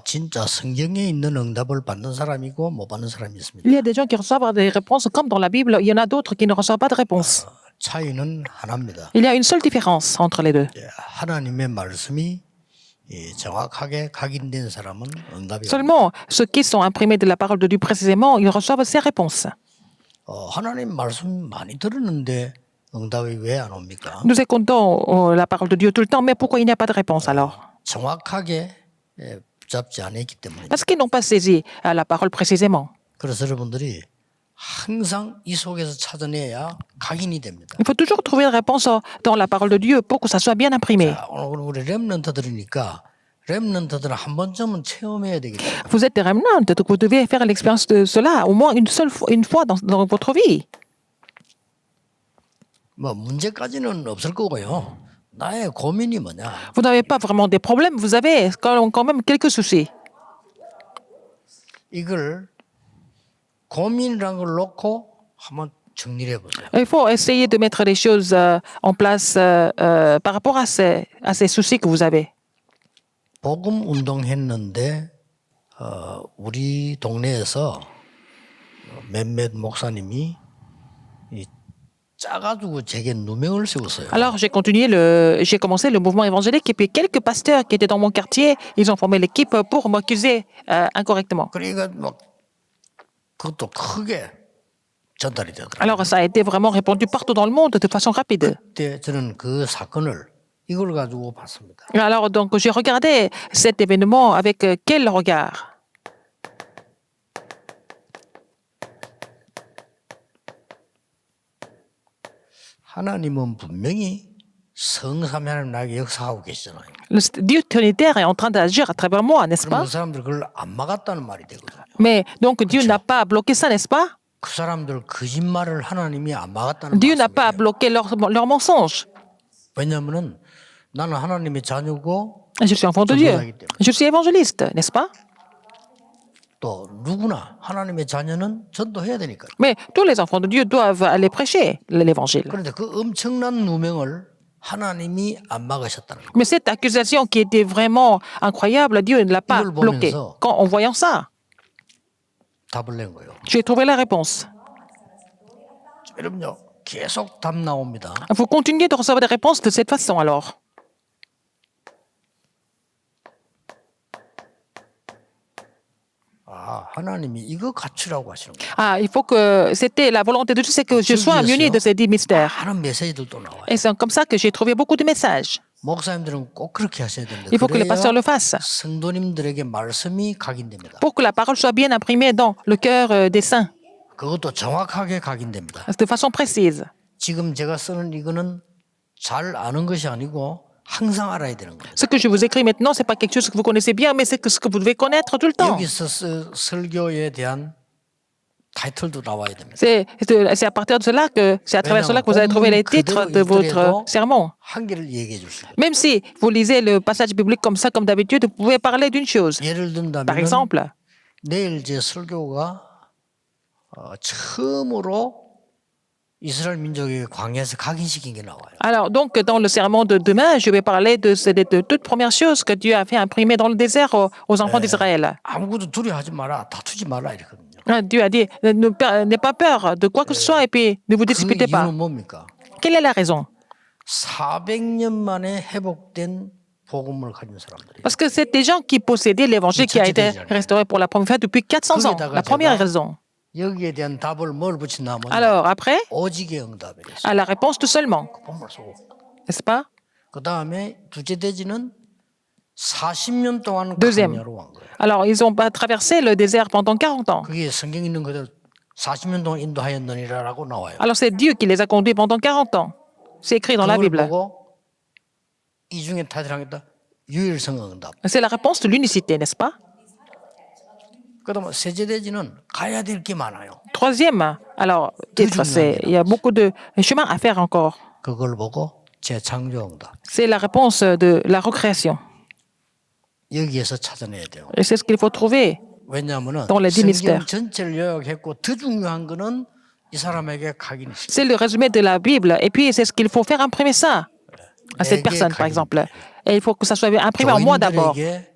진짜 성경에 있는 응답을 받는 사람이고 못 받는 사람이 있습니다. Il y a des gens qui reçoivent des réponses comme dans la Bible. Il y en a d'autres qui ne reçoivent pas de réponse. 차이는 하나입니다. Il y a une seule différence entre les deux. 하나님의 말씀이 정확하게 각인된 사람은 응답이 옵니다. Seulement, ceux qui sont imprimés de la parole de Dieu précisément, ils reçoivent ces réponses. 하나님 말씀 많이 들었는데 응답이 왜 안 옵니까? Nous écoutons la parole de Dieu tout le temps, mais pourquoi il n'y a pas de réponse alors? 정확하게 붙잡지 않았기 때문에. Parce qu'ils n'ont pas saisi la parole précisément. 그래서 여러분들이 항상 이 속에서 찾아내야 각인이 됩니다. Il faut toujours trouver une réponse dans la parole de Dieu pour que ça soit bien imprimé. 자, 오늘 우리 렘넌트들이니까 렘넌트들은 한 번쯤은 체험해야 되겠다. Vous êtes des remnants, donc vous devez faire l'expérience de cela au moins une fois dans votre vie. 뭐 문제까지는 없을 거고요. 나의 고민이 뭐냐? Vous n'avez pas vraiment des problèmes, vous avez quand même quelques soucis. 이걸 고민이란 걸 놓고 한번 정리를 해보세요. Il faut essayer de mettre les choses en place par rapport à ces soucis que vous avez. 복음 운동했는데 우리 동네에서 몇몇 목사님이 짜가지고 제게 누명을 세웠어요. Alors, j'ai commencé le mouvement évangélique et puis quelques pasteurs qui étaient dans mon quartier, ils ont formé l'équipe pour m'accuser incorrectement. 그러니까 막 그것도 크게 전달이 되더라고요. Alors, ça a été vraiment répandu partout dans le monde de façon rapide. 그때 저는 그 사건을 이걸 가지고 봤습니다. Alors, donc, j'ai regardé cet événement avec quel regard? 하나님은 분명히 성삼위 하나님 나에게 역사하고 계시잖아요. Le Dieu trinitaire est en train d'agir à travers moi, n'est-ce 그럼 pas? 그 사람들 그걸 안 막았다는 말이 되거든요. Mais donc, Dieu n'a pas bloqué ça, n'est-ce pas? 그 사람들 거짓말을 하나님이 안 막았다는 Dieu n'a pas 말씀이에요. bloqué leur mensonge. 왜냐하면은 나는 하나님의 자녀고 Je suis enfant de Dieu. Je suis évangéliste, n'est-ce pas? 또 누구나 하나님의 자녀는 전도해야 되니까요. Mais tous les enfants de Dieu doivent aller prêcher l'évangile. 그런데 그 엄청난 누명을 하나님이 안 막으셨다는 거예요. Mais cette accusation qui était vraiment incroyable, Dieu ne l'a pas 이걸 bloquée. 보면서 En voyant ça, 답을 낸 거예요. j'ai trouvé la réponse. 여러분요, 계속 답 나옵니다. Vous continuez de recevoir des réponses de cette façon alors. 하나님이 이거 갖추라고 하시는 거예요. Ah, il faut que c'était la volonté de Dieu, c'est que je sois muni de ces 10 mystères. 많은 메시지들도 나와요. Et c'est comme ça que j'ai trouvé beaucoup de messages. 목사님들은 꼭 그렇게 하셔야 됩니다. Il faut que les pasteurs le fassent 성도님들에게 말씀이 각인됩니다. pour que la parole soit bien imprimée dans le cœur des saints, 그것도 정확하게 각인됩니다. de façon précise. 지금 제가 쓰는 이거는 잘 아는 것이 아니고 항상 알아야 되는 거예요. Ce que je vous écris maintenant, ce n'est pas quelque chose que vous connaissez bien, mais c'est ce que vous devez connaître tout le temps. 여기서 설교에 대한 타이틀도 나와야 됩니다. C'est à partir de cela que, c'est à travers cela que vous allez trouver les titres de votre sermon. 한 개를 얘기해 줄 수 있어요. Même si vous lisez le passage biblique comme ça, comme d'habitude, vous pouvez parler d'une chose. 예를 Par 든다면 exemple, 내일 제 설교가 처음으로 이스라엘 민족의 광야에서 각인시킨 게 나와요. alors donc dans le sermon de demain, je vais parler de toute première chose que Dieu a fait imprimer dans le désert aux enfants d'Israël. 아무것도 두려워하지 마라, 다투지 마라 이랬거든요. Dieu a dit, n'aie pas peur de quoi que ce soit et puis ne vous 그 disputez pas. 이유는 뭡니까? Quelle est la raison? 400년 만에 회복된 복음을 가진 사람들이. Parce que c'est des gens qui possédaient l'évangile qui a été restauré pour la première fois depuis 400 ans. La première raison. 여기에 대한 답을 뭘 붙인다면 Alors après, 오직의 응답이랬어요. à la réponse tout seulement, 본문 쓰고. n'est-ce pas? 그 다음에 두째 대지는 40년 동안 Deuxième. 광야로 간 거예요. Alors ils ont traversé le désert pendant 40 ans. 그게 성경 있는 그대로 40년 동안 인도하였느니라라고 나와요. Alors c'est Dieu qui les a conduits pendant 40 ans. C'est écrit dans la 그걸 Bible. 보고 이 중에 타이틀하겠다. 유일성 응답. C'est la réponse de l'unicité, n'est-ce pas? 그다음 세제 대지는 가야 될 게 많아요. Troisième, alors, titre, il y a beaucoup de chemin à faire encore. 그걸 보고 재창조 응답. C'est la réponse de la recréation. 여기에서 찾아내야 돼요. Et c'est ce qu'il faut trouver. 왜냐하면 Dans les 10 성경 mystères. 전체를 요약했고 더 중요한 거는 이 사람에게 각인이 시켜. C'est le résumé de la Bible. Et puis, c'est ce qu'il faut faire imprimer ça à cette personne, par exemple. Et il faut que ça soit imprimé en moi d'abord. 교인들에게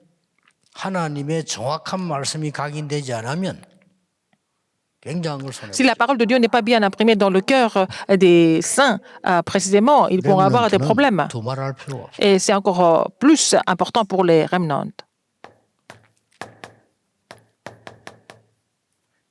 하나님의 정확한 말씀이 각인되지 않으면 굉장한 걸 손해. Si la parole de Dieu n'est pas bien imprimée dans le cœur des saints, précisément, ils pourront avoir des problèmes. 두말할 필요가 없어. Et c'est encore plus important pour les remnants.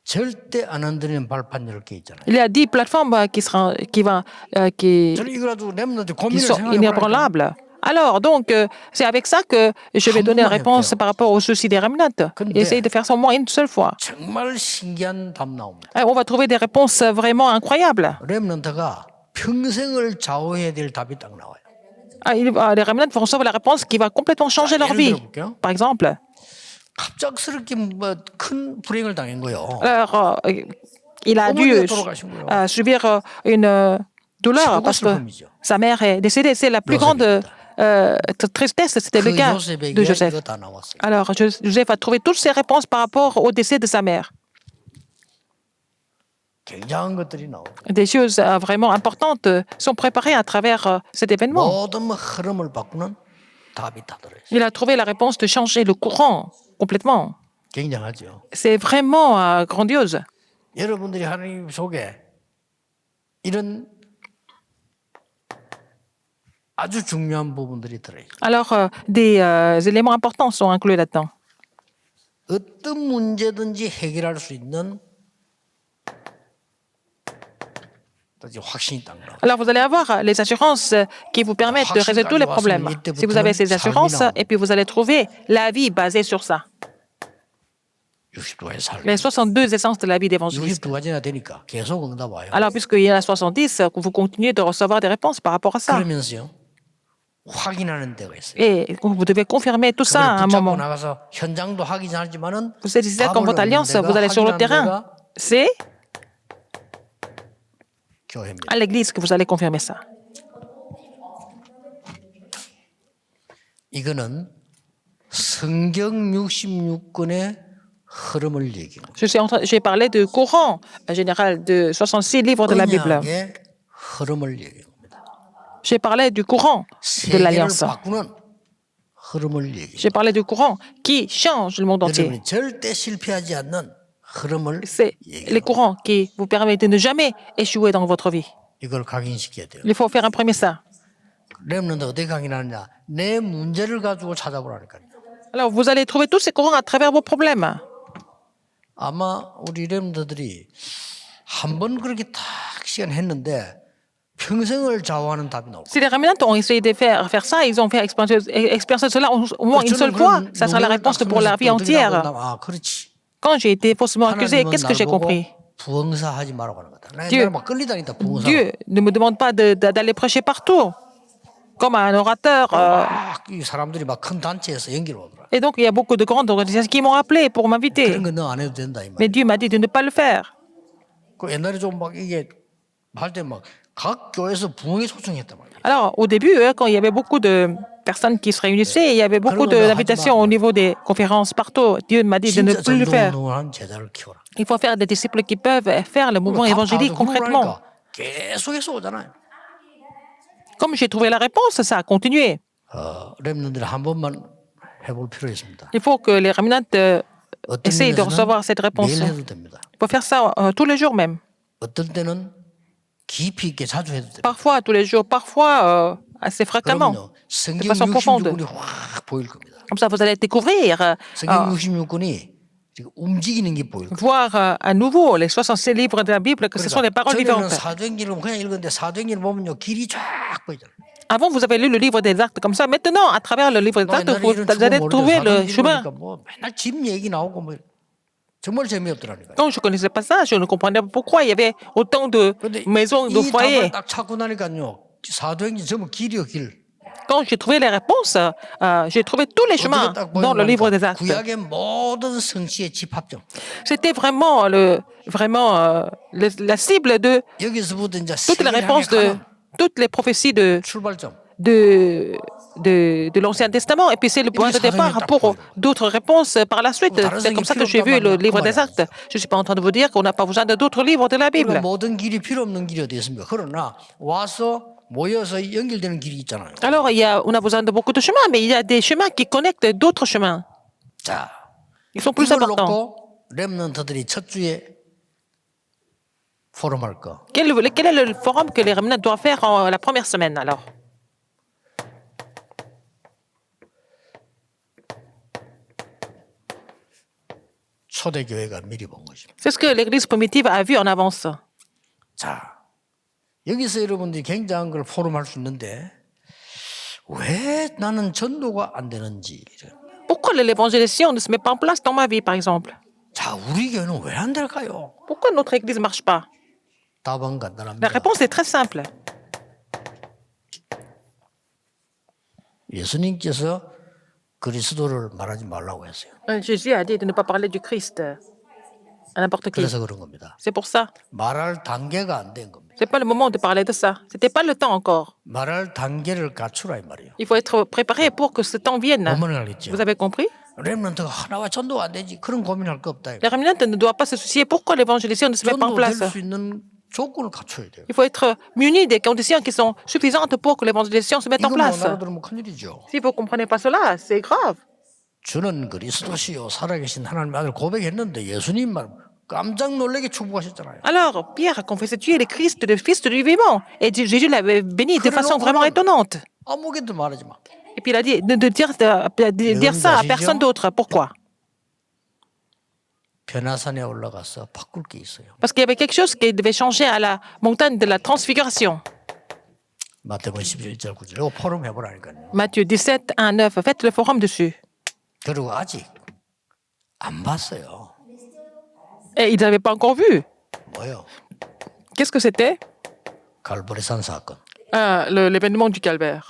절대 안 흔들리는 발판 10개 있잖아요. Il y a 10 plateformes qui sont 저는 이거 가지고 렘넌트 고민을 생각해 보니까 inébranlables. Alors, donc, c'est avec ça que je vais donner une réponse par rapport au souci des remnants. Essayez de faire ça au moins une seule fois. 정말 신기한 답 나옵니다. Et on va trouver des réponses vraiment incroyables. 렘넌트가 평생을 좌우해야 될 답이 딱 나와요. Les remnants vont recevoir la réponse qui va complètement changer leur vie. Par exemple, 갑작스럽게 뭐 큰 불행을 당한 거예요. alors, il a dû subir une douleur parce que sa mère est décédée. C'est la plus grande tristesse, c'était le cas de Joseph. Alors, Joseph a trouvé toutes ses réponses par rapport au décès de sa mère. 굉장한 것들이 나오고 Des choses vraiment importantes sont préparées à travers cet événement. 모든 흐름을 바꾸는 답이 다 들어있어요. Il a trouvé la réponse de changer le courant complètement. 굉장하죠. C'est vraiment grandiose. 여러분들이 하나님 속에 이런 아주 중요한 부분들이 들어있어요. Alors, des éléments importants sont inclus là-dedans. 어떤 문제든지 해결할 수 있는 확신이 딱 나와요. Alors, vous allez avoir les assurances qui vous permettent de résoudre tous les problèmes. Si vous avez ces assurances, et puis vous allez trouver la vie basée sur ça. 62가지 살. Les 62 essences de la vie d'évangéliste. 62가지나 되니까 계속 응답 와요. Alors, puisqu'il y en a 70, vous continuez de recevoir des réponses par rapport à ça. 그러면서요. 확인하는 데가 있어요. Et vous devez confirmer tout ça à un moment. 나가서 현장도 확인하지만은 Vous êtes ici comme votre alliance, vous allez sur le terrain. C'est 교회입니다. à l'église que vous allez confirmer ça. 이거는 성경 66권의 흐름을 얘기해요. J'ai parlé du courant général de 66 livres de la Bible. 언약의 흐름을 얘기해요. J'ai parlé du courant de 세계를 l'Alliance. 바꾸는 흐름을 얘기해요. J'ai parlé du courant qui change le monde entier. 여러분이 절대 실패하지 않는 흐름을 C'est les courants qui vous permettent de ne jamais échouer dans votre vie. 이걸 각인시켜야 돼요. Il faut faire imprimer ça. 렘넌트 어떻게 각인하느냐? 내 문제를 가지고 찾아보라니까요. Alors, vous allez trouver tous ces courants à travers vos problèmes. 아마 우리 렘넌트들이 한 번 그렇게 탁 시간 했는데 평생을 좌우하는 답이 나오고. Si les remnants ont essayé de faire ça, ils ont fait expériencer cela au moins une seule fois, ça sera la réponse pour la vie entière. 아, 그렇지. Quand j'ai été faussement accusé, qu'est-ce que j'ai compris? 부흥사하지 말라고 하는 거다. Dieu. 막 끌리다니까 부흥사. Dieu ne me demande pas d'aller prêcher partout, comme un orateur. 이 사람들이 막 큰 단체에서 연결 오더라. Et donc, il y a beaucoup de grandes organisations qui m'ont appelé pour m'inviter. 그런 거 너 안 해도 된다 이 말. Mais Dieu m'a dit de ne pas le faire. 그 옛날에 좀 막 이게 할 때 막 각 교회에서 부흥회 초청했단 말이야. Alors, au début, quand il y avait beaucoup de personnes qui se réunissaient, il y avait beaucoup d'invitations au niveau des conférences partout. Dieu m'a dit de ne 진짜 plus le faire. 전도운동한 제자를 키워라. Il faut faire des disciples qui peuvent faire le mouvement évangélique concrètement. 계속해서 오잖아요. Comme j'ai trouvé la réponse, ça a continué. 렘넌트들 한 번만 해볼 필요 있습니다. Il faut que les remnants 어떤 essayent de recevoir cette réponse. 매일 해도 됩니다. Il faut faire ça tous les jours même. 어떤 때는 깊이 있게 자주 해도 됩니다. Parfois tous les jours, parfois assez fréquemment. 그러면요, de 성경 façon profonde. 66권이 확 보일 겁니다. Comme ça, vous allez découvrir, 성경 66권이 움직이는 게 보일 겁니다. voir à nouveau les 66 livres de la Bible, que ce sont des paroles 전에는 différentes. 사도행전을 그냥 읽었는데 사도행전을 보면요 길이 쫙 보이잖아요. Avant, vous avez lu le livre des actes comme ça. Maintenant, à travers le livre des actes, vous allez trouver le chemin. 뭐 맨날 집 얘기 나오고 뭐 정말 재미없더라니까요. Quand je ne connaissais pas ça, je ne comprenais pas pourquoi il y avait autant de 근데 maisons, de 이 foyers. 답을 딱 찾고 나니까요 사도행전 전부 길이요 길. Quand j'ai trouvé les réponses, j'ai trouvé tous les chemins 딱 dans le livre des actes. 구약의 모든 성취의 집합점. C'était vraiment, la cible de 여기서부터 이제 toutes les réponses de toutes les prophéties 출발점. de l'Ancien Testament. Et puis c'est le point de départ pour d'autres réponses par la suite. C'est comme ça que j'ai vu le livre des actes. Je ne suis pas en train de vous dire qu'on n'a pas besoin d'autres livres de la Bible. 모든 길이 필요 없는 길이 어디 있습니까? 그러나 와서 모여서 연결되는 길이 있잖아요. Alors, on a besoin de beaucoup de chemins, mais il y a des chemins qui connectent d'autres chemins. 자, Ils sont plus 이걸 importants. 놓고 렘넌트들이 첫 주에 포럼할 거. Quel est le forum que les remnants doivent faire la première semaine alors? 초대교회가 미리 본 것입니다. C'est ce que l'Église primitive a vu en avance. 자, 여기서 여러분들이 굉장한 걸 포럼할 수 있는데 왜 나는 전도가 안 되는지. Pourquoi l'évangélisation ne se met pas en place dans ma vie, par exemple? 자, 우리 교회는 왜 안 될까요? Pourquoi notre Église ne marche pas? 답은 La 간단합니다. réponse est très simple. 예수님께서 그리스도를 말하지 말라고 했어요. Jésus a dit de ne pas parler du Christ à n'importe qui. 그래서 그런 겁니다. C'est pour ça. 말할 단계가 안 된 겁니다. C'est pas le moment de parler de ça. C'était pas le temps encore. 말할 단계를 갖추라 이 말이에요. Il faut être préparé pour que ce temps vienne. 고민을 하겠죠. Vous avez compris? 렘넌트가 하나와 전도가 안 되지 그런 고민할 거 없다. Les remnants ne doivent pas se soucier pourquoi l'évangélisation ne se met pas en place. 전도될 수 있는 조건을 갖춰야 돼요. Il faut être muni des conditions qui sont suffisantes pour que l'évangélisation se mette en 이거 못 place. 알아들으면 큰일이죠. Si vous ne comprenez pas cela, c'est grave. 주는 그리스도시요 살아계신 하나님의 아들 고백했는데 예수님 말 깜짝 놀라게 축복하셨잖아요. Alors, Pierre a confessé tu es le Christ, le Fils du vivant. Et Jésus l'avait béni de façon vraiment étonnante. 아무것도 말하지 마. Et puis il a dit de dire ça à personne d'autre. Pourquoi? 변화산에 올라가서 바꿀 게 있어요. Parce qu'il y avait quelque chose qui devait changer à la montagne de la transfiguration. 마태복음 11절 9절 이거 포럼 해보라니까요. Matthieu 17, 1, 9. Faites le forum dessus. 그리고 아직 안 봤어요. Et ils n'avaient pas encore vu. 뭐요? Qu'est-ce que c'était? 갈보리산 사건. L'événement du calvaire.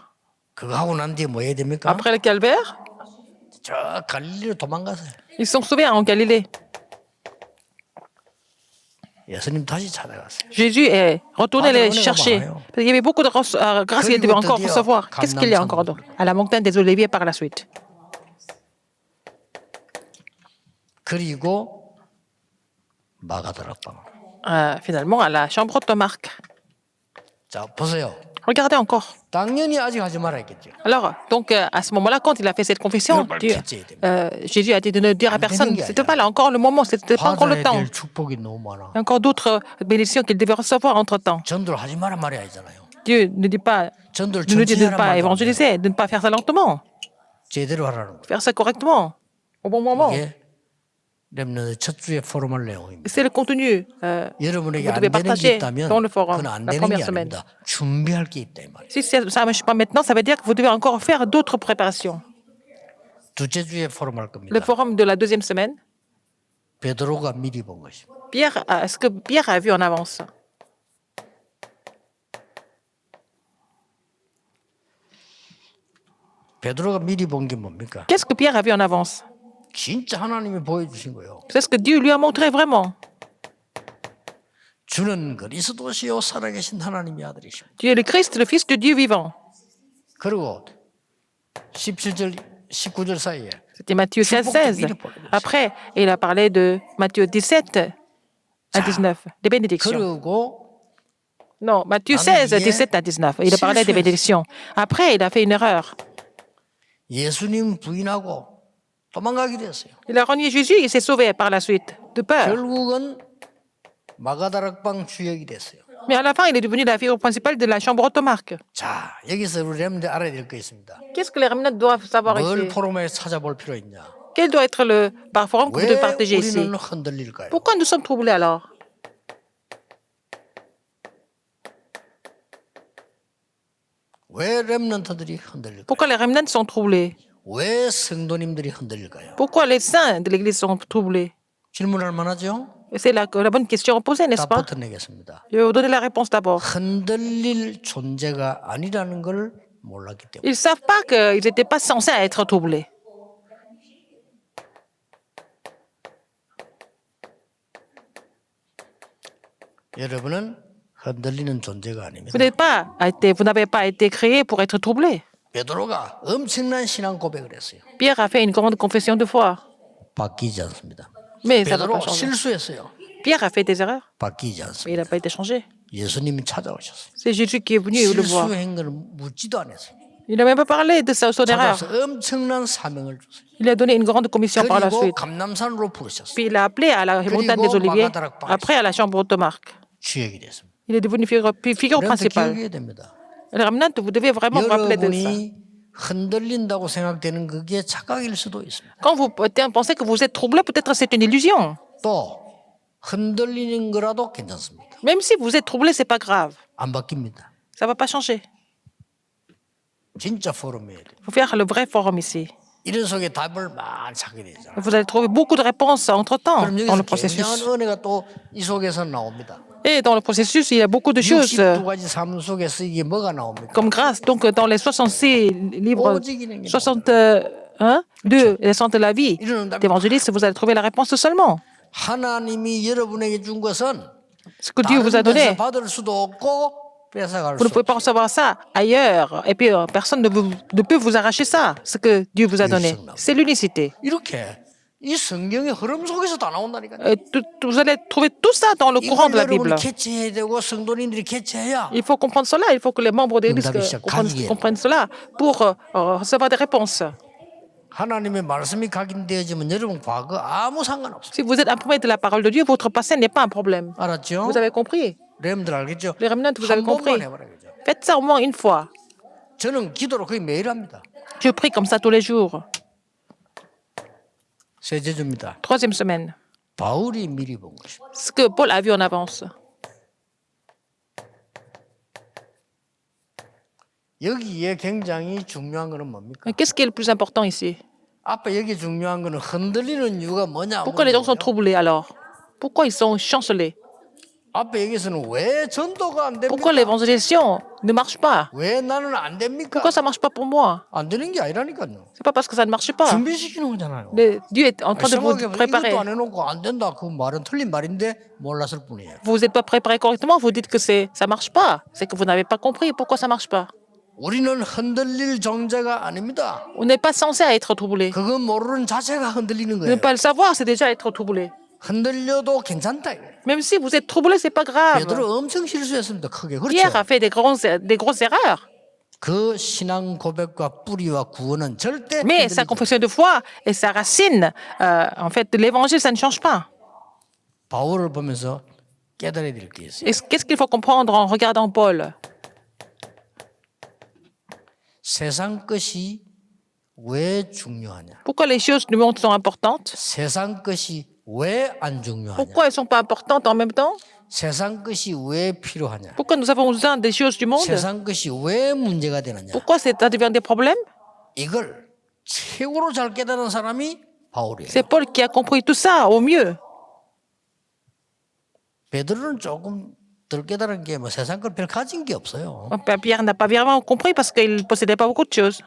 그거 하고 난 뒤에 뭐 해야 됩니까? Après le calvaire, 저 갈릴리로 도망가세요. ils sont sauvés en Galilée. 예수님 다시 찾아갔어요. Jésus est retourné les chercher. Il y avait beaucoup de grâce qu'il devait encore recevoir. Qu'est-ce qu'il y a encore d'autre? À la montagne des Oliviers par la suite. 그리고 마가다락방. Finalement, à la chambre de Marc. 자 보세요. Regardez encore. 당연히 아직 하지 말아야겠죠. Alors, donc, à ce moment-là, quand il a fait cette confession, Jésus a dit de ne dire à personne. C'était pas là encore le moment, c'était pas encore le temps. 받아야 될 축복이 너무 많아. Il y a encore d'autres bénédictions qu'il devait recevoir entre-temps. 전도를 하지 마라 말이 아니잖아요. Dieu ne dit pas, 전도를 ne nous dit de ne 천천히 pas 하란 말도 안 돼요. évangéliser, de ne pas faire ça lentement, 제대로 하라는 거예요. faire ça correctement, au bon moment. 이게 렘넌트 첫 주에 포럼할 내용입니다. C'est le contenu 여러분에게 vous 안 devez 되는 게 partager 있다면 dans le forum 그건 안 la 되는 première 게 semaine. 아닙니다. 준비할 게 있다 이 말이에요. Si ça ne marche pas maintenant, ça veut dire que vous devez encore faire d'autres préparations. 두째 주에 포럼할 Le 겁니다. forum de la deuxième semaine, 베드로가 미리 본 것입니다. est-ce que Pierre a vu en avance? 베드로가 미리 본 게 뭡니까? Qu'est-ce que Pierre a vu en avance? 진짜 하나님이 보여주신 거예요. C'est ce que Dieu lui a montré vraiment. 주는 그리스도시요 살아계신 하나님의 아들이십니다. Tu es le Christ, le Fils de Dieu vivant. 그리고 17절 19절 사이에 C'était Matthieu 16, 16. Après, il a parlé de Matthieu 17 à 19, des bénédictions. 그리고 Non, Matthieu 16, 17 à 19. Il a parlé des bénédictions. Après, il a fait une erreur. 예수님 부인하고 도망가기로 했어요. Il a renié Jésus et s'est sauvé par la suite, de peur. 결국은 마가다락방 주역이 됐어요. Mais à la fin, il est devenu la figure principale de la chambre automarque. 자, 여기서 우리 렘들 알아야 될 거 있습니다. Qu'est-ce que les remnants doivent savoir 뭘 ici? 포럼에 찾아볼 필요 있냐? Quel doit être le forum que vous 왜 devez partager ici? 우리는 흔들릴까요? Pourquoi nous sommes troublés alors? 왜 렘넌트들이 흔들릴까요? Pourquoi les remnants sont troublés? 왜 성도님들이 흔들릴까요? Pourquoi les saints de l'Église sont troublés? 질문할 만하죠? C'est la bonne question à poser, n'est-ce pas? 답부터 내겠습니다. Je vais vous donner la réponse d'abord. 흔들릴 존재가 아니라는 걸 몰랐기 때문에. Ils ne savent pas qu'ils n'étaient pas censés être troublés. 여러분은 흔들리는 존재가 아닙니다. Vous n'avez pas été créés pour être troublés. 베드로가 엄청난 신앙 고백을 했어요. Pierre a fait une grande confession de foi, 바뀌지 않습니다. mais ça n'a 베드로 pas changé. 실수했어요. Pierre a fait des erreurs, 바뀌지 mais il 않습니다. n'a pas été changé. 예수님이 찾아오셨어요. C'est Jésus qui est venu le voir. 실수한 걸 묻지도 않았어요. Il n'a même pas parlé de son erreur. 찾아서 엄청난 사명을 줬어요. Il a donné une grande commission par la 그리고 suite. 감남산으로 부르셨어요. Puis il a appelé à la montagne des Oliviers, après à la chambre de Marc. 주역이 됐습니다. Il est devenu figure 그런데 principale. 기억해야 됩니다. Le remnant, vous devez vraiment vous rappeler de ça. 여러분이 흔들린다고 생각되는 그게 착각일 수도 있습니다. Quand vous pensez que vous êtes troublé, peut-être c'est une illusion. 또 흔들리는 거라도 괜찮습니다. Même si vous êtes troublé, c'est pas grave. 안 바뀝니다. Ça va pas changer. 진짜 포럼이에요. Il faut faire le vrai forum ici. 이런 속에 답을 많이 찾게 되잖아요. Vous allez trouver beaucoup de réponses entre-temps 그럼 dans le 여기서 processus. 굉장한 은혜가 또 이 속에서 나옵니다. Et dans le processus, il y a beaucoup de choses 62가지 삶 속에서 이게 뭐가 나옵니까? comme grâce. Donc, dans les 66 livres, 오직 이런 게 62, les centres de la vie d'évangéliste, vous allez trouver la réponse seulement. 하나님이 여러분에게 준 것은 Ce que Dieu vous a 다른 데서 donné, 받을 수도 없고 뺏어갈 vous ne 수 pouvez 없고 pas recevoir ça ailleurs. Et puis, personne ne peut vous arracher ça, ce que Dieu vous a donné. C'est l'unicité. 이렇게 이 성경의 흐름 속에서 다 나온다니까요. Vous allez trouver tout ça dans le courant 이걸 de la Bible. 여러분이 캐치해야 되고 성도님들이 캐치해야 Il faut comprendre cela, il faut que les membres de l'Église comprennent cela pour recevoir des réponses. 하나님의 말씀이 각인되어지면 여러분 과거 아무 상관없어요. Si vous êtes imprégné de la parole de Dieu, votre passé n'est pas un problème. 알았죠? Vous avez compris? 여러분들 알겠죠? Les remnants, vous avez 한 compris. 번만 해봐야겠죠. Faites ça au moins une fois. 저는 기도를 거의 매일 합니다. Je prie comme ça tous les jours. 셋째 주입니다. Troisième semaine. 바울이 미리 본 것입니다. Ce que Paul a vu en avance. 여기에 굉장히 중요한 거는 뭡니까? Mais qu'est-ce qui est le plus important ici? 아빠 여기 중요한 거는 흔들리는 이유가 뭐냐? Pourquoi les gens sont troublés alors? Pourquoi ils sont chancelés? 아빠 여기서는 왜 전도가 안 됩니까? Pourquoi l'évangélisation ne marche pas? 왜 나는 안 됩니까? Pourquoi ça ne marche pas pour moi? 안 되는 게 아니라니까요. C'est pas parce que ça ne marche pas. 준비시키는 거잖아요. Dieu est en train de vous 생각해보면 préparer. 이것도 안 해놓고 안 된다. 그 말은 틀린 말인데 몰랐을 뿐이에요. Vous n'êtes pas préparé correctement, vous dites que ça marche pas. C'est que vous n'avez pas compris pourquoi ça marche pas. 우리는 흔들릴 존재가 아닙니다. On n'est pas censé être troublé. 그건 모르는 자체가 흔들리는 Ne 거예요. pas le savoir, c'est déjà être troublé. 흔들려도 괜찮다. Même si vous êtes troublé, c'est pas grave. 베드로 엄청 실수했습니다. 크게. Pierre a 그렇죠. fait des grosses erreurs. 그 신앙 고백과 뿌리와 구원은 절대 Mais sa 흔들리지 confession de foi et sa racine, en fait, de l'évangile, ça ne change pas. 바울을 보면서 깨달아야 될 게 있어요. Et qu'est-ce qu'il faut comprendre en regardant Paul? 세상 것이 왜 중요하냐? Pourquoi les choses du monde sont importantes? 세상 것이 왜 안 중요하냐? Pourquoi elles ne sont pas importantes en même temps? 세상 것이 왜 필요하냐? Pourquoi nous avons besoin des choses du monde? 세상 것이 왜 문제가 되느냐? Pourquoi ça devient des problèmes? 이걸 최고로 잘 깨달은 사람이 바울이에요. C'est Paul qui a compris tout ça au mieux. 베드로는 조금 덜 깨달은 게 뭐 세상 걸 별 가진 게 없어요. Pierre n'a pas vraiment compris parce qu'il ne possédait pas beaucoup de choses.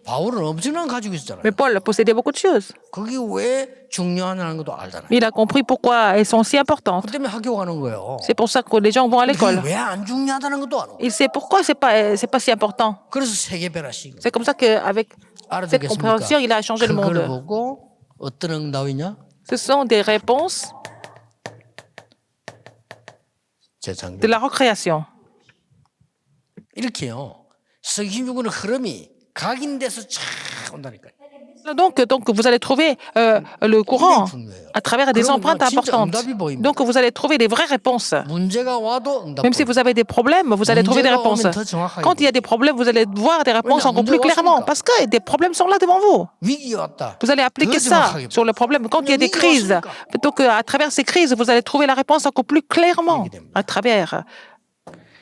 바울은 엄청난 가지고 있었잖아요. Mais Paul possédait beaucoup de choses. 그게 왜 중요하냐는 것도 알잖아요. Il a compris pourquoi elles sont si importantes. 그 때문에 학교 가는 거예요. C'est pour ça que les gens vont à l'école. 왜 안 중요하다는 것도 알아. Il sait pourquoi c'est pas si important. 그래서 세계별화식. C'est comme ça qu'avec cette compréhension, il a changé le 그걸 monde. 보고 어떤 응답이냐? Ce sont des réponses 재창조. de la recréation. 이렇게요. 성심유구는 흐름이 각인돼서 쫙 온다니까요. Donc, vous allez trouver le courant à travers des empreintes importantes. Donc, vous allez trouver des vraies réponses. 문제가 와도 응답. Même si vous avez des problèmes, vous allez trouver des réponses. Quand il y a des problèmes, vous allez voir des réponses encore plus clairement. Parce que des problèmes sont là devant vous. 위기 왔다. Vous allez appliquer ça sur le problème. Quand il y a des crises, donc à travers ces crises, vous allez trouver la réponse encore plus clairement à travers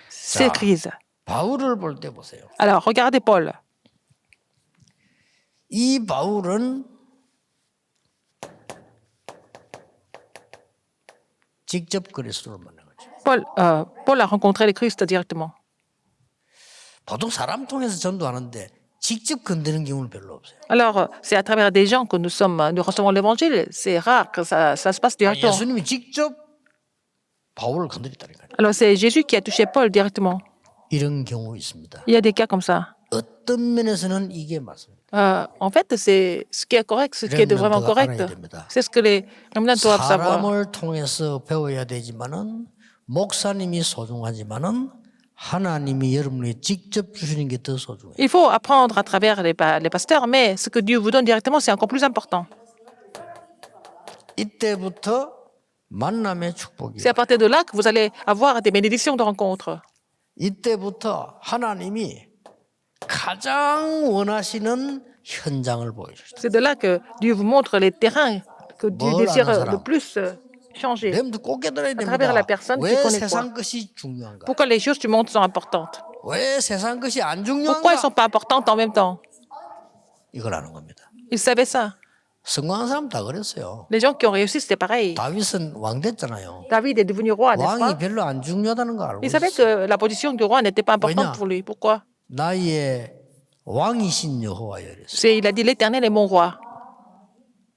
ces crises. 바울을 볼 때 보세요. Alors, regardez Paul. 이 바울은 직접 그리스도를 만난 거죠. Paul a rencontré le Christ directement. 보통 사람 통해서 전도하는데 직접 건드는 경우는 별로 없어요. Alors, c'est à travers des gens que nous recevons l'évangile. C'est rare que ça se passe directement. 예수님이 직접 바울을 건드렸다니까요. Alors, c'est Jésus qui a touché Paul directement. 이런 경우 있습니다. Il y a des cas comme ça. 어떤 면에서는 이게 맞습니다. En fait, c'est ce qui est correct, ce qui est vraiment correct. C'est ce que les remnants doivent savoir. 사람을 통해서 배워야 되지만은 목사님이 소중하지만은 하나님이 여러분에게 직접 주시는 게 더 소중해요. Il faut apprendre à travers les pasteurs, mais ce que Dieu vous donne directement, c'est encore plus important. 이때부터 만남의 축복이에요. C'est à partir de là que vous allez avoir des bénédictions de rencontre. 이때부터 하나님이 가장 원하시는 현장을 보여주시죠. C'est de là que Dieu vous montre les terrains que Dieu 뭘 désire 아는 le 사람? plus changer. 여러분들 꼭 깨달아야 travers la 됩니다. personne qui 왜 connaît 세상 것이 중요한가? Pourquoi les choses du monde sont importantes? 왜 세상 것이 안 Pourquoi elles ne sont 중요한가? pas importantes en même temps? 이걸 아는 겁니다. Ils savaient ça. 성공한 사람 다 그랬어요. Les gens qui ont réussi, c'était pareil. 다윗은 왕 됐잖아요. David est devenu roi, n'est-ce 왕이 pas? 별로 안 중요하다는 거 알고 Il savait 있어요. que la position du roi n'était pas importante 왜냐? pour lui. Pourquoi? 나의 왕이신 여호와여 이랬어요. Il a dit l'Éternel est mon roi.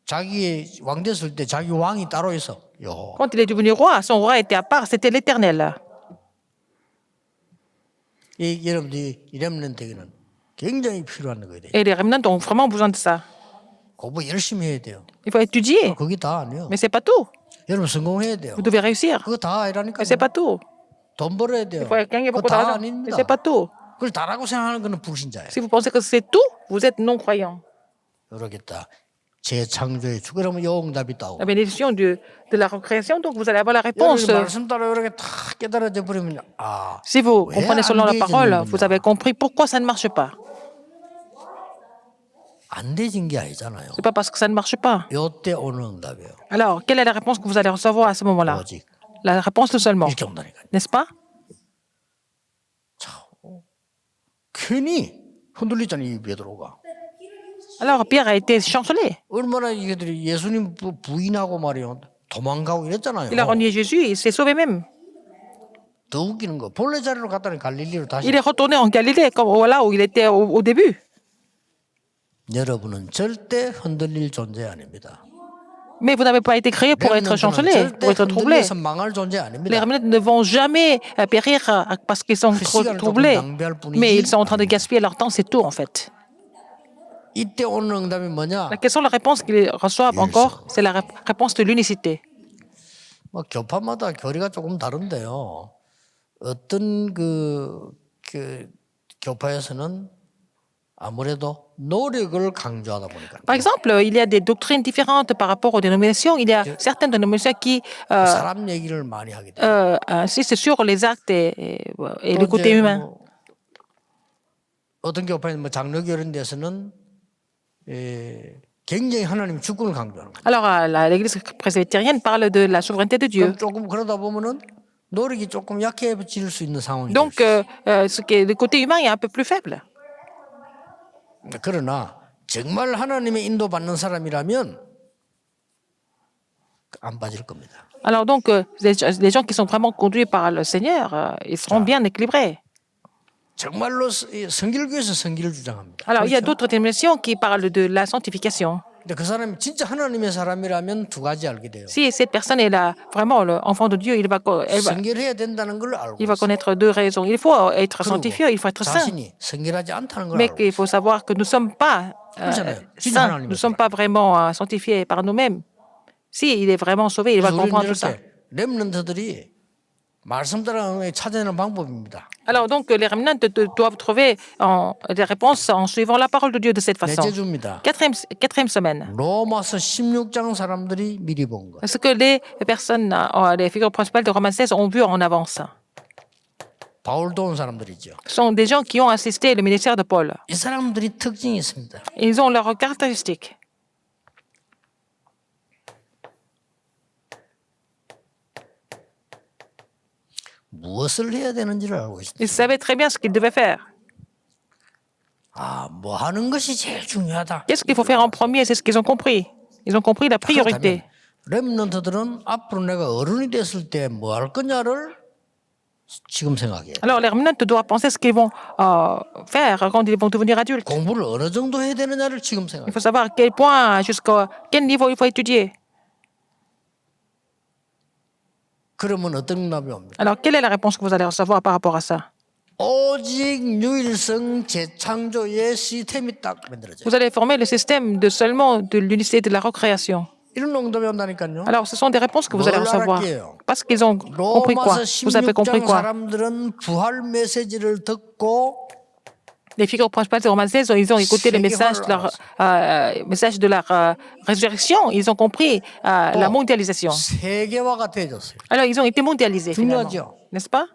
자기 왕 됐을 때 자기 왕이 따로 있어. 여호와. Quand il est devenu roi, son roi était à part, c'était l'Éternel. 이 여러분들이 이 렘넌트에게는 굉장히 필요한 거예요. Et les remnants ont vraiment besoin de ça. 공부 열심히 해야 돼요. Il faut étudier, 그게 다 아니에요. mais c'est pas tout. 여러분 성공해야 돼요. Vous devez réussir, 그거 다 아니라니까요. mais c'est pas tout. 돈 벌어야 돼요. Il faut gagner 그거 beaucoup 다 d'argent, mais 아닙니다. c'est pas tout. 그걸 다라고 생각하는 거는 불신자예요. Si vous pensez que c'est tout, vous êtes non-croyant. 그러겠다. 재창조의 주. 그러면 요 응답이 있다고. La bénédiction de la recréation, donc vous allez avoir la réponse. 여러분이 말씀 따라 이렇게 다 깨달아져 버리면 아, Si vous 왜 comprenez 안 selon la parole, 되어지는구나. vous avez compris pourquoi ça ne marche pas. 안 되진 게 아니잖아요. C'est pas parce que ça ne marche pas. 요때 오는 응답이에요. Alors, quelle est la réponse que vous allez recevoir à ce moment-là? 오직 La réponse tout seulement, 이렇게 온다니까요. n'est-ce pas? 괜히 흔들리잖아요, 이 베드로가. Alors, Pierre a été chancelé. 얼마나 이들이 예수님 부인하고 말이요. 도망가고 이랬잖아요. Il a renié Jésus et il s'est sauvé même. 더 웃기는 거. 본래 자리로 갔다니 갈릴리로 다시. Il est retourné en Galilée, comme voilà où il était au début. 여러분은 절대 흔들릴 존재 아닙니다. Mais vous n'avez pas été créé pour être chancelé, 절대 pour être troublé. 흔들려서 망할 존재 Les 아닙니다. remnants ne vont jamais périr parce qu'ils sont trop troublés. Mais ils sont en train de gaspiller leur temps, c'est tout en fait. 이때 오는 응답이 뭐냐? Quelles sont les réponses qu'ils reçoivent encore? C'est la réponse de l'unicité. 뭐 교파마다 교리가 조금 다른데요. 어떤 그 교파에서는 아무래도 노력을 강조하다 보니까 Par exemple, il y a des doctrines différentes par rapport aux dénominations. Il y a certaines dénominations qui 사람 얘기를 많이 하게 돼요. insistent sur les actes et le 또 côté 이제 humain. 뭐 어떤 교파에는 뭐 장로교 이런 데서는 굉장히 하나님 주권을 강조하는 거예요. Alors, l'Église presbytérienne parle de la souveraineté de Dieu. 그럼 조금 그러다 보면은 노력이 조금 약해질 수 있는 상황이 Donc, 될 수 있어요. le côté humain est un peu plus faible. 그러나 정말 하나님의 인도받는 사람이라면 안 빠질 겁니다. Alors donc, les gens qui sont vraiment conduits par le Seigneur, ils seront bien équilibrés. 정말로 성결교에서 성결을 주장합니다. Alors, il y a 그렇죠? d'autres dénominations qui parlent de la sanctification. 근데 그 사람이 진짜 하나님의 사람이라면 두 가지 알게 돼요. Si cette personne est là, vraiment l'enfant de Dieu, 성결해야 된다는 걸 알고 il va 있어요. connaître deux raisons. Il faut être 그리고 sanctifié, il faut être saint. 자신이 성결하지 않다는 걸 Mais 알고 qu'il faut savoir que nous ne sommes pas 그렇잖아요. 진짜 saints, 하나님의 nous ne sommes pas vraiment sanctifiés par nous-mêmes. Si il est vraiment sauvé, il va 그래서 우리는 comprendre tout ça. 이렇게 렘넌트들이 말씀 따라 찾아내는 방법입니다. Alors donc, les remnants doivent trouver des réponses en suivant la parole de Dieu de cette façon. 넷째 주입니다. Quatrième semaine. 로마서 16장 사람들이 미리 본 거. Ce que les personnes, les figures principales de Romains 16 ont vu en avance. 바울도 온 사람들이죠. Ce sont des gens qui ont assisté au ministère de Paul. 이 사람들이 특징이 있습니다. Ils ont leurs caractéristiques. 무엇을 해야 되는지를 알고 있습니다. Ils savaient très bien ce qu'ils devaient faire. 아, 뭐 하는 것이 제일 중요하다. Qu'est-ce qu'il faut faire en premier? C'est ce qu'ils ont compris. Ils ont compris la priorité. 렘넌트들은 앞으로 내가 어른이 됐을 때 뭐 할 거냐를 지금 생각해요. Alors, les remnants doivent penser ce qu'ils vont faire quand ils vont devenir adultes. 공부를 어느 정도 해야 되느냐를 지금 Il 생각해요. faut savoir à quel point, jusqu'à quel niveau il faut étudier. 그러면 어떤 응답이 옵니까? Alors, quelle est la réponse que vous allez recevoir par rapport à ça? 오직 유일성 재창조의 시스템이 딱 만들어져요. Vous allez former le système de seulement de l'unicité de la recréation. 이런 응답이 온다니까요. Alors, ce sont des réponses que vous allez 뭘 recevoir. 알았게요? Parce qu'ils ont compris quoi? 로마서 Vous avez compris 16장 quoi? 사람들은 부활 메시지를 듣고 Les figures principales de Romains 16, ils ont écouté le message de leur résurrection. Ils ont compris la mondialisation. 세계화가 되어졌어요. Alors, ils ont été mondialisés finalement. 중요하죠. N'est-ce pas?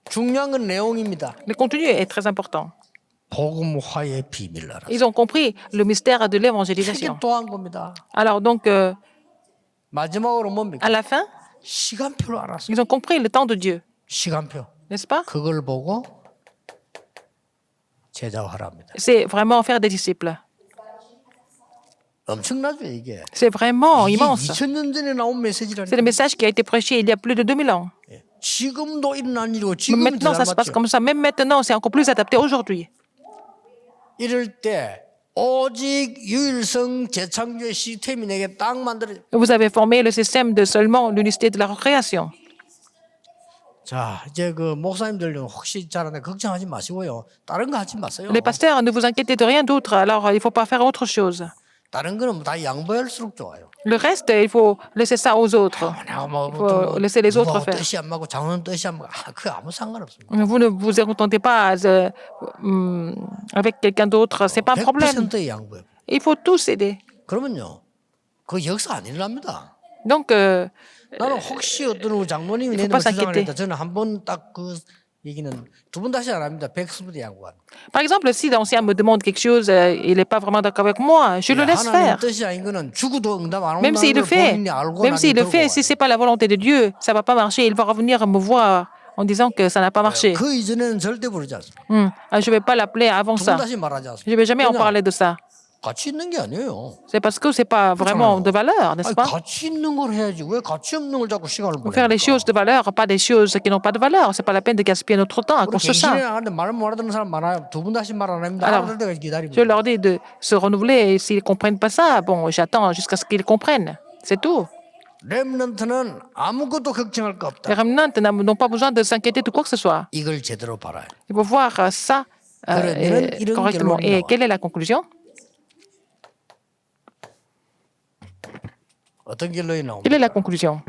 중요한 건 내용입니다. Le contenu est très important. 복음화의 비밀을 알았어요. Ils ont compris le mystère de 이게 l'évangélisation. 또 한 겁니다. Alors, donc, 마지막으로 뭡니까? à la fin, 시간표를 알았어요. ils ont compris le temps de Dieu. 시간표. N'est-ce pas? 그걸 보고 제자화랍니다. C'est vraiment faire des disciples. 엄청나죠 이게. C'est vraiment 이게 immense. 2000년 전에 나온 메시지라니까. C'est le message qui a été prêché il y a plus de 2000 ans. 지금도 일어난 일이고 Mais 지금이 maintenant, 더 ça se passe 맞죠. comme ça. Même maintenant, c'est encore plus adapté aujourd'hui. 이럴 때 오직 유일성 재창조의 시스템이 내게 딱 만들어. Vous avez formé le système de seulement l'unicité de la recréation. 자, 이제 그 목사님들 혹시 잘하네 걱정하지 마시고요. 다른 거 하지 마세요. Les pasteurs, ne vous inquiétez de rien d'autre. Alors, il ne faut pas faire autre chose. 다른 거는 다 양보할수록 좋아요. Le reste, il faut laisser ça aux autres. 뭐 laisser les autres faire. 뜻이 안 맞고 장로님 뜻이 안 맞고 그거 아무 상관없습니다. Vous ne vous contentez pas avec quelqu'un d'autre. Ce n'est pas un problème. 100% 양보해요. Il faut tous aider. 그러면요. 그 역사 안 일어납니다. Donc, 나는 혹시 어떤 장로님이 il faut 내는 pas 주장을 s'inquiéter. 했다. 저는 한 번 딱 그 얘기는 두 번 다시 안 합니다. 100% 양보합니다. par exemple, si l'ancien me demande quelque chose, il n'est pas vraiment d'accord avec moi, je le laisse 하나님 faire. 뜻이 아닌 거는 죽어도 응답 안 Même 온다는 s'il le 걸 fait, 본인이 알고 même s'il le 나중에 fait, si ce n'est pas la volonté de Dieu, ça ne va pas marcher. Il va revenir me voir en disant que ça n'a pas marché. 그 이전에는 절대 부르지 않습니다. Je ne vais pas l'appeler avant 두 번 ça. 다시 말하지 않습니다. Je ne vais jamais en 왜냐? parler de ça. 가치 있는 게 아니에요. C'est parce que ce n'est pas vraiment de valeur, n'est-ce 아니, pas? 가치 있는 걸 해야지 왜 가치 없는 걸 자꾸 시간을 Faut faire les choses de valeur, pas des choses qui n'ont pas de valeur. C'est pas la peine de gaspiller notre temps à 우리 cause de ça. 갱신에 나가는데 말 못 알아듣는 사람 많아요. 두 번 다시 말 안 합니다. Alors, 알아들 때까지 기다리고. Je leur dis de se renouveler et s'ils ne comprennent pas ça, bon, j'attends jusqu'à ce qu'ils comprennent. C'est tout. 렘넌트는 아무것도 걱정할 거 없다. Les remnants n'ont pas besoin de s'inquiéter de quoi que ce soit. 이걸 제대로 봐라. Il faut voir ça correctement. Et quelle est la conclusion? 어떤 결론이 나옵니까? Quelle est la conclusion?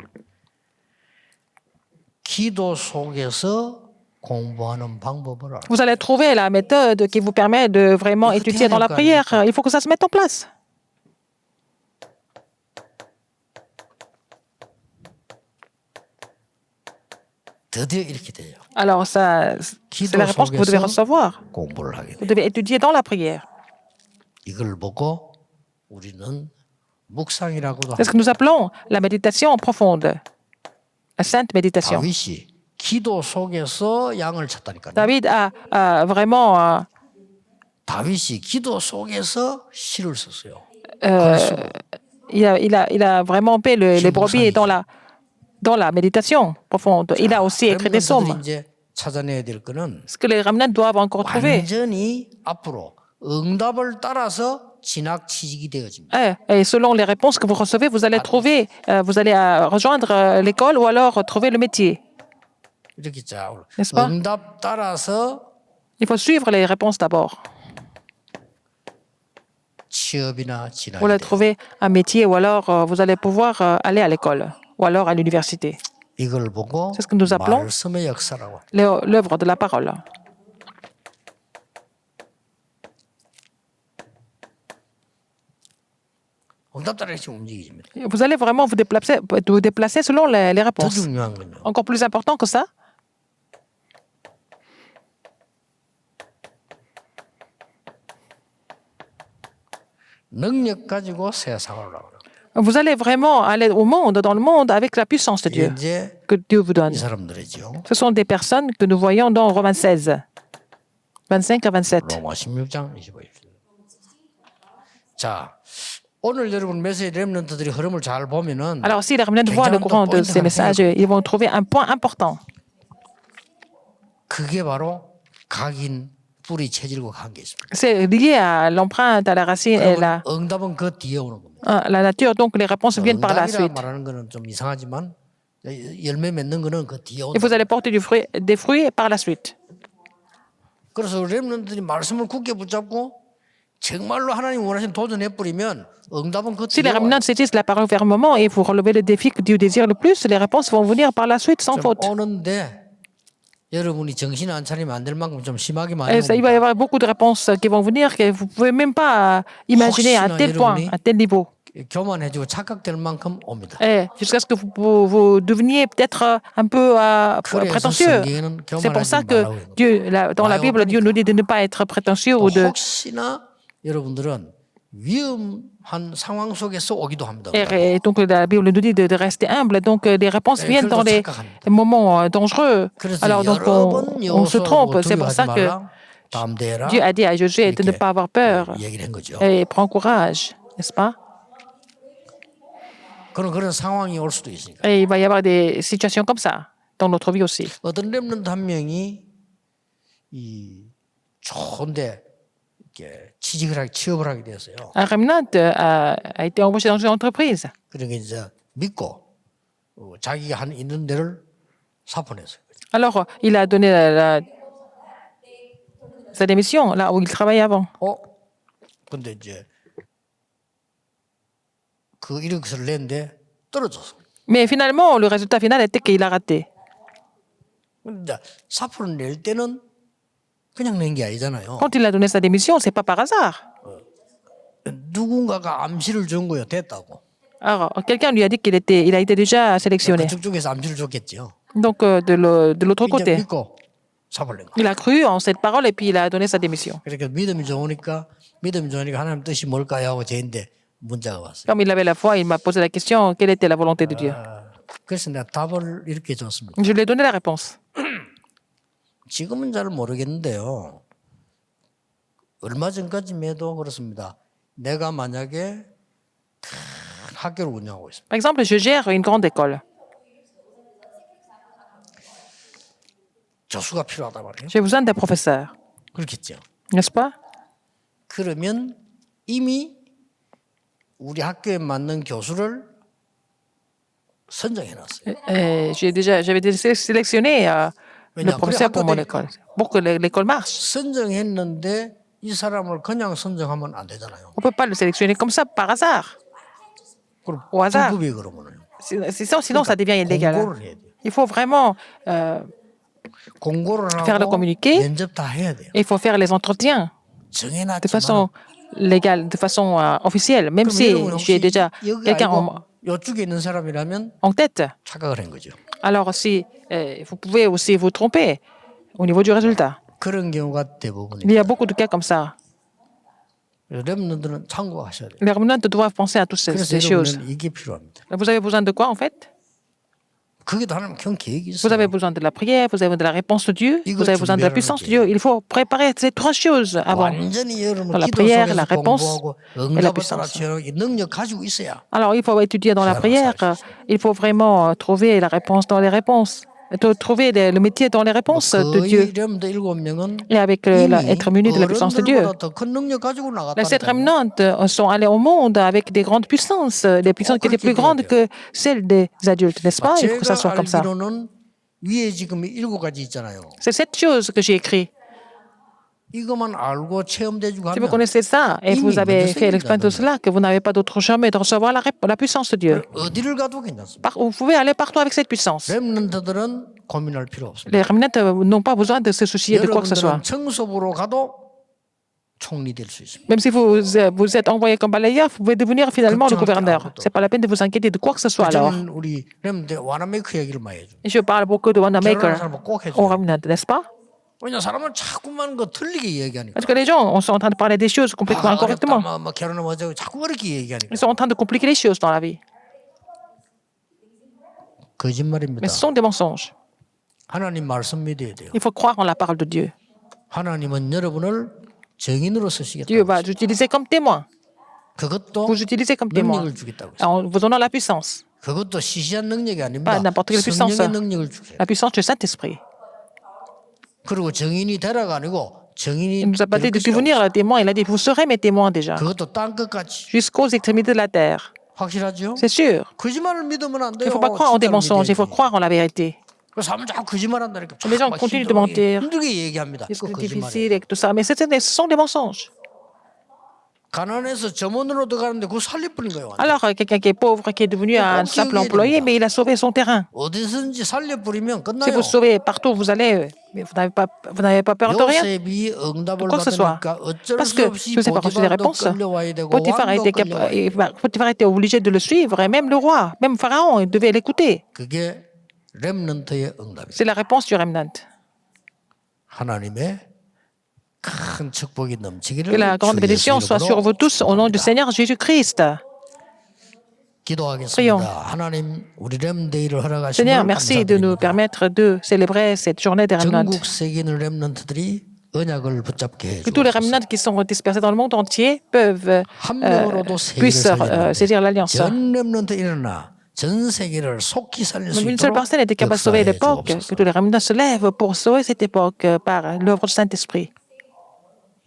기도 속에서 공부하는 방법을 알아. Vous allez trouver la méthode qui vous permet de vraiment étudier dans la prière. Il faut que ça se mette en place. 드디어 이렇게 돼요. Alors, ça, c'est la réponse que vous devez recevoir. 공부를 하게 Vous 돼요. devez étudier dans la prière. 이걸 보고 우리는 묵상이라고도 C'est ce que nous appelons la méditation profonde, la sainte méditation. 다윗이 기도 속에서 양을 찾다니까요. David a vraiment 다윗이 기도 속에서 시를 썼어요. il a vraiment paix les brebis dans la méditation profonde. Il a aussi écrit des psaumes. 이제 찾아내야 될 거는 Ce que les remnants doivent encore trouver. 완전히 앞으로 응답을 따라서 진학취직이 되어집니다. Et selon les réponses que vous recevez, vous allez trouver, vous allez rejoindre l'école ou alors trouver le métier. 이렇게 자 N'est-ce pas? 응답 따라서 Il faut suivre les réponses d'abord. 취업이나 Vous 진학이 allez 돼요. trouver un métier ou alors vous allez pouvoir aller à l'école ou alors à l'université. 이걸 보고 C'est ce que nous appelons 말씀의 역사라고. l'œuvre de la parole. 응답 따라 이렇게 움직이십니다. Vous allez vraiment vous déplacer selon les 더 réponses. 중요한 건요. Encore plus important que ça, 능력 가지고 세상을 나오라. vous allez vraiment aller au monde, dans le monde, avec la puissance de Dieu 이제 que Dieu vous donne. 이 사람들이죠. Ce sont des personnes que nous voyons dans Romains 16, 25 à 27. 로마 16장 25절. 자, 오늘 여러분 메시지 렘넌트들이 흐름을 잘 보면은 Alors, si les remnants voient le courant de ces messages, ils vont trouver un point important. 그게 바로 각인 뿌리 체질과 관계 있습니다. C'est lié à l'empreinte, à la racine et 그러면 응답은 그 뒤에 오는 겁니다. la nature. Donc, les réponses viennent par la 응답이라 suite. 말하는 거는 좀 이상하지만 열매 맺는 거는 그 뒤에 Et 온다. vous allez porter des fruits par la suite. 그래서 렘넌트들이 말씀을 굳게 붙잡고 정말로 하나님 원하시는 도전해 버리면 응답은 Si les 그때 remnants saisissent la parole fermement et vous relevez le défi que Dieu désire le plus, les réponses vont venir par la suite sans faute. 오는데 여러분이 정신 안 차리면 안 될 만큼 좀 심하게 많이 Et il va y 옵니다. avoir beaucoup de réponses qui vont venir que vous ne pouvez même pas imaginer à tel point, à tel niveau. 교만해지고 착각될 만큼 옵니다. Et jusqu'à ce que vous deveniez peut-être un peu 그래서 prétentieux. 성경에는 C'est pour ça 교만하지 que 말라고 Dieu, dans la Bible, Dieu nous dit de ne pas être prétentieux ou de. 혹시나 여러분들은 위험한 상황 속에서 오기도 합니다. Et donc la Bible nous dit de rester humble. Donc les réponses viennent dans les moments dangereux. Alors donc on se trompe. C'est pour ça que Dieu a dit à Josué de ne pas avoir peur 얘기를 한 거죠. et prends courage, n'est-ce pas? 그런 상황이 올 수도 있으니까. Et il va y avoir des situations comme ça dans notre vie aussi. 어떤 렘넌트 한 명이 이 좋은데 이렇게 취업을 하게 되었어요. Un remnant a été embauché dans une entreprise. 그러니까 이제 믿고 자기가 있는 데를 사표냈어요. Alors il a donné sa démission là où il travaillait avant. 근데 이제 그 이력서를 냈는데 떨어졌어. Mais finalement, le résultat final était qu'il a raté. 근데 사표를 낼 때는 그냥 낸 게 아니잖아요. Quand il a donné sa démission, c'est pas par hasard. 누군가가 암시를 준 거예요. 됐다고. Alors, quelqu'un lui a dit il a été déjà sélectionné. 그쪽 쪽에서 암시를 줬겠죠. Donc, de l'autre 이제 côté, 믿고 사표를 낸 거예요. il a cru en cette parole et puis il a donné sa démission. 그러니까 믿음이 좋으니까 하나님 뜻이 뭘까요? 하고 저한테 문자가 왔어요. Comme il avait la foi, il m'a posé la question, quelle était la volonté de Dieu? 그래서 내가 답을 이렇게 줬습니다. Je lui ai donné la réponse. 지금은 잘 모르겠는데요. 얼마 전까지만 해도 그렇습니다. 내가 만약에 큰 학교를 운영하고 있습니다. Par exemple, je gère une grande école. 교수가 필요하단 말이에요. J'ai besoin d'un professeur, 그렇겠죠. n'est-ce pas? 그러면 이미 우리 학교에 맞는 교수를 선정해 놨어요. J'avais déjà sélectionné le professeur pour mon école, pour que l'école marche. 선정했는데 이 사람을 그냥 선정하면 안 되잖아요. On ne peut pas le sélectionner comme ça, par hasard, 그럼 au hasard. 불법이 그러면요. Sinon, ça devient illégal. 공고를 해야 돼요. Il faut vraiment 공고를 faire le 하고 communiqué. 면접 다 해야 돼요. Il faut faire les entretiens de 정해놨지만 façon légale, de façon officielle, même si j'ai déjà quelqu'un 이쪽에 있는 사람이라면 en tête. 착각을 한 거죠. Alors, si vous pouvez aussi vous tromper au niveau du résultat. 그런 경우가 Il 대부분입니다. y a beaucoup de cas comme ça. 렘넌트는 참고하셔야 돼요. Les remnants doivent penser à toutes 그래서 ces choses. 여러분은 이게 필요합니다. Vous avez besoin de quoi, en fait? 그게도 하나님 경 계획이 Vous avez 있어요. besoin de la prière, vous avez de la réponse de Dieu, vous avez besoin de la puissance de Dieu. Il faut préparer ces trois choses avant. 완전히 여러분 la 기도 prière, 속에서 la réponse 공부하고 et la 응답을 따라 puissance. 채우는 이 능력 가지고 있어야 Alors, il faut étudier dans la prière. Il faut vraiment trouver la réponse dans les réponses. Trouver le métier dans les réponses de Dieu. 거의 렘드 7명은 Et avec être muni de la puissance de Dieu. 어른들보다 더 큰 능력 가지고 Les sept 나갔다니까요. remnants sont allés au monde avec des grandes puissances, des puissances qui étaient plus grandes que celles des adultes, n'est-ce pas? Il faut que ça soit comme ça. 알기로는 위에 지금 7가지 있잖아요. C'est cette chose que j'ai écrit. 이것만 알고 체험돼주고 Si vous 하면 connaissez ça et vous avez fait l'expérience de cela, que vous n'avez pas d'autre chemin de recevoir la puissance de Dieu. 어디를 가도 괜찮습니다. Vous pouvez aller partout avec cette puissance. 렘넌트들은 고민할 필요 없습니다. Les remnants n'ont pas besoin de se soucier de quoi que ce soit. 여러분들은 청소부로 가도 총리 될 수 있습니다. Même si vous êtes envoyé comme balayeur, vous pouvez devenir finalement le gouverneur. C'est pas la peine de vous inquiéter de quoi que ce soit alors. 저는 우리 렘넌트 와나메이크 얘기를 많이 해줘. Et je parle beaucoup de Wanamaker 결혼하는 사람은 꼭 aux 해줘. remnants, n'est-ce pas? 왜냐 사람은 자꾸만 거 틀리게 얘기하니까. Parce que les gens sont en train de parler des choses complètement incorrectement. 뭐 결혼을 먼저 자꾸 그렇게 얘기하니까. Ils sont en train de compliquer les choses dans la vie. 거짓말입니다. Mais ce sont des mensonges. 하나님 말씀 믿어야 돼요. Il faut croire en la parole de Dieu. 하나님은 여러분을 증인으로 쓰시겠다. Dieu va vous utiliser comme témoin. 그것도 Vous utilisez comme témoin. 능력을 주겠다고 했어요. En vous donnant la puissance. 그것도 시시한 능력이 아닙니다. Pas n'importe quelle puissance. 성령의 능력을 주세요. La puissance du Saint-Esprit. 그리고 증인이 되라가 아니고 증인이 Il nous a pas dit 될 de 것이 devenir témoin. Il a dit, vous serez mes témoins déjà. 그것도 땅 끝까지 Jusqu'aux extrémités de la terre. 확실하죠? C'est sûr. 거짓말을 믿으면 안 Il 돼요. ne faut pas croire en des 진짜를 mensonges. Il faut 믿어야지. croire en la vérité. 그래서 사람 자꾸 거짓말한다니까. Les gens continuent de mentir. 힘들게 얘기합니다. C'est 그거 difficile 거짓말이에요. et tout ça. Mais ce sont des mensonges. 가난해서 점원으로 들어가는데 그거 살려버린 거예요. 완전. Alors, quelqu'un qui est pauvre, qui est devenu un simple employé, mais il a sauvé son terrain. 어디서든지 살려버리면 Si 끝나요. vous sauvez partout où vous allez, mais vous n'avez pas peur de rien, 요셉이 응답을 quoi que ce soit. 받으니까 어쩔 Parce 수 que 없이 Joseph a reçu des 보디발도 réponses. 끌려와야 되고 Potiphar 왕도 끌려와야 되고 Potiphar était obligé de le suivre, et même le roi, même Pharaon, il devait l'écouter. 그게 렘넌트의 응답이에요. C'est la réponse du remnant. 하나님의 큰 축복이 넘치기를 Que la grande 주 bénédiction 예수 soit sur vous 이름으로 tous au nom du 축복합니다. Seigneur Jésus-Christ. 기도하겠습니다. 하나님 우리 렘데이를 허락하신 Seigneur, 걸 merci de nous 감사드립니다. permettre de célébrer cette journée des remnants. 전국 세계 있는 렘넌트들이 언약을 붙잡게 Que tous les 해주옵소서. remnants qui sont dispersés dans le monde entier 한 명으로도 세계를 puissent 살리는데 saisir l'alliance. 전 렘넌트 일어나 전 세계를 속히 살릴 수 Une seule 있도록 personne était capable de sauver 역사해 l'époque, 주옵소서. que tous les remnants se lèvent pour sauver cette époque par l'œuvre du Saint-Esprit.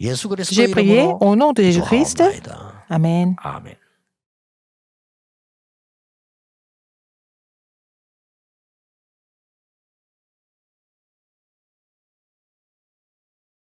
예수 그리스도 J'ai prié 이름으로 au nom de Jésus-Christ. 기도하옵나이다. Amen. 아멘.